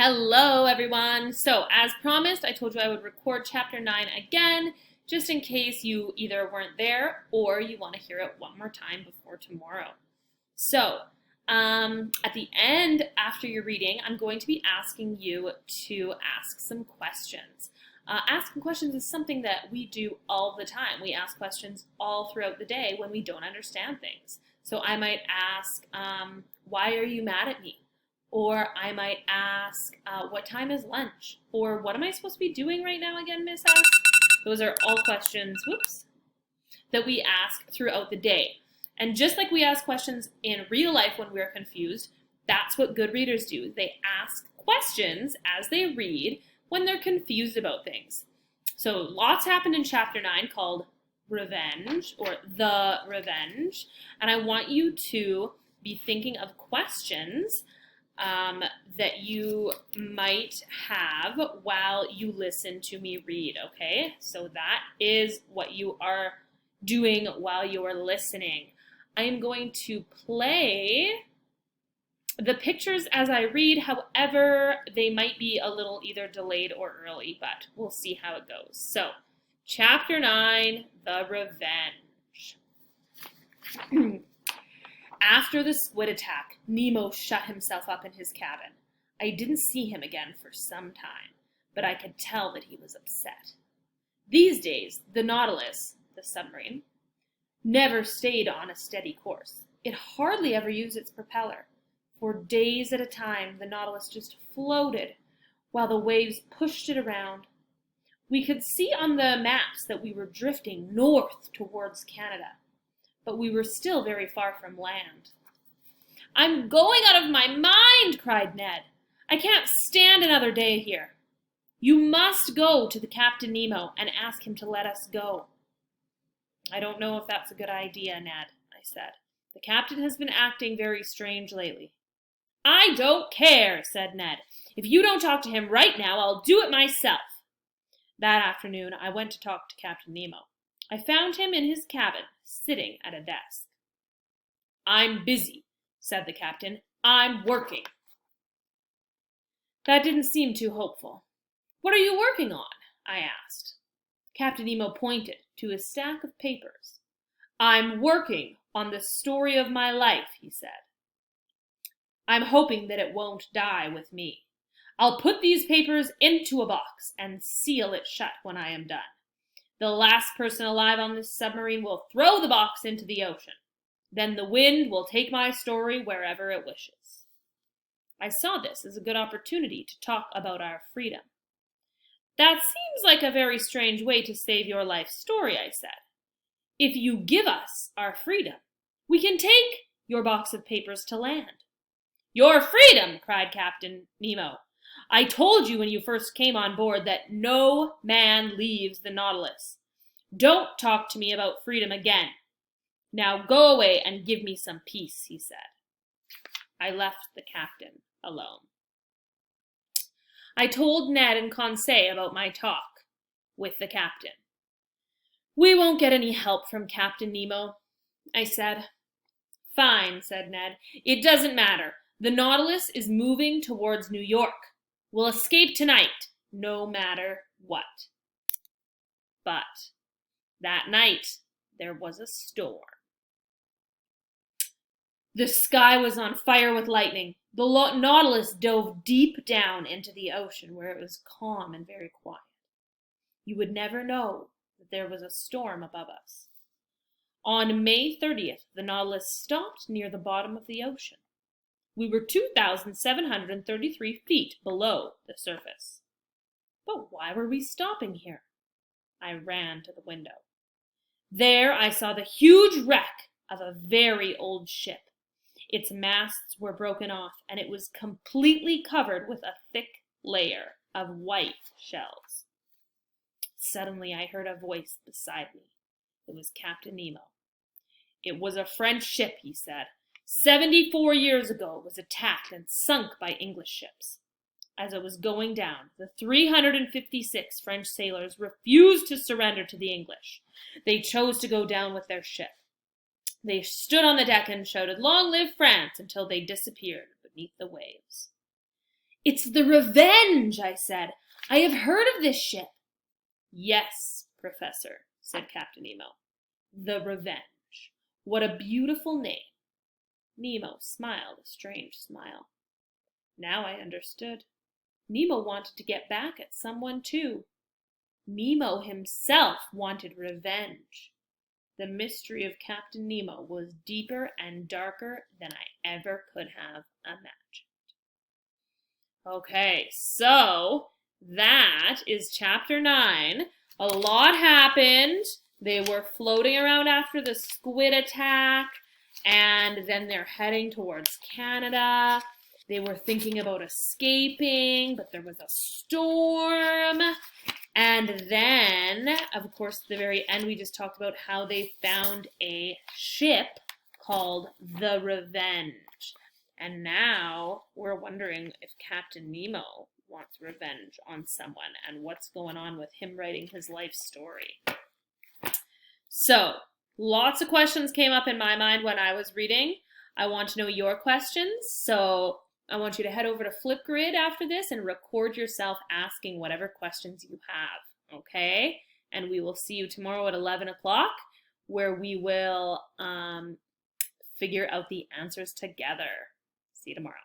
Hello, everyone. So, as promised, I told you I would record chapter 9 again, just in case you either weren't there or you want to hear it one more time before tomorrow. So, at the end, after your reading, I'm going to be asking you to ask some questions. Asking questions is something that we do all the time. We ask questions all throughout the day when we don't understand things. So, I might ask, why are you mad at me? Or I might ask, what time is lunch? Or what am I supposed to be doing right now again, Miss S? Those are all questions, that we ask throughout the day. And just like we ask questions in real life when we're confused, that's what good readers do. They ask questions as they read when they're confused about things. So lots happened in chapter 9 called Revenge, or The Revenge. And I want you to be thinking of questions that you might have while you listen to me read, okay? So that is what you are doing while you are listening. I am going to play the pictures as I read. However, they might be a little either delayed or early, but we'll see how it goes. So, chapter 9, The Revenge. After the squid attack, Nemo shut himself up in his cabin. I didn't see him again for some time, but I could tell that he was upset. These days, the Nautilus, the submarine, never stayed on a steady course. It hardly ever used its propeller. For days at a time, the Nautilus just floated while the waves pushed it around. We could see on the maps that we were drifting north towards Canada, but we were still very far from land. "I'm going out of my mind," cried Ned. "I can't stand another day here." "You must go to the Captain Nemo and ask him to let us go." "I don't know if that's a good idea, Ned," I said. "The captain has been acting very strange lately." "I don't care," said Ned. "If you don't talk to him right now, I'll do it myself." That afternoon, I went to talk to Captain Nemo. I found him in his cabin, sitting at a desk. "I'm busy," said the captain. "I'm working." That didn't seem too hopeful. "What are you working on?" I asked. Captain Nemo pointed to his stack of papers. "I'm working on the story of my life," he said. "I'm hoping that it won't die with me. I'll put these papers into a box and seal it shut when I am done. The last person alive on this submarine will throw the box into the ocean. Then the wind will take my story wherever it wishes." I saw this as a good opportunity to talk about our freedom. "That seems like a very strange way to save your life story," I said. "If you give us our freedom, we can take your box of papers to land." "Your freedom!" cried Captain Nemo. "I told you when you first came on board that no man leaves the Nautilus. Don't talk to me about freedom again. Now go away and give me some peace," he said. I left the captain alone. I told Ned and Conseil about my talk with the captain. "We won't get any help from Captain Nemo," I said. "Fine," said Ned. "It doesn't matter. The Nautilus is moving towards New York. We'll escape tonight, no matter what." But that night, there was a storm. The sky was on fire with lightning. The Nautilus dove deep down into the ocean where it was calm and very quiet. You would never know that there was a storm above us. On May 30th, the Nautilus stopped near the bottom of the ocean. We were 2,733 feet below the surface. But why were we stopping here? I ran to the window. There I saw the huge wreck of a very old ship. Its masts were broken off, and it was completely covered with a thick layer of white shells. Suddenly I heard a voice beside me. It was Captain Nemo. "It was a French ship," he said. 74 years ago, it was attacked and sunk by English ships. As it was going down, the 356 French sailors refused to surrender to the English. They chose to go down with their ship. They stood on the deck and shouted, 'Long live France,' until they disappeared beneath the waves. It's the Revenge, I said. I have heard of this ship. Yes, Professor, said Captain Nemo. The Revenge. What a beautiful name. Nemo smiled a strange smile. Now I understood. Nemo wanted to get back at someone too. Nemo himself wanted revenge. The mystery of Captain Nemo was deeper and darker than I ever could have imagined. Okay, so that is chapter 9. A lot happened. They were floating around after the squid attack, and then they're heading towards Canada. They were thinking about escaping, but there was a storm. And then, of course, at the very end, we just talked about how they found a ship called the Revenge. And now we're wondering if Captain Nemo wants revenge on someone and what's going on with him writing his life story. So, lots of questions came up in my mind when I was reading. I want to know your questions, so I want you to head over to Flipgrid after this and record yourself asking whatever questions you have, okay? And we will see you tomorrow at 11 o'clock where we will figure out the answers together. See you tomorrow.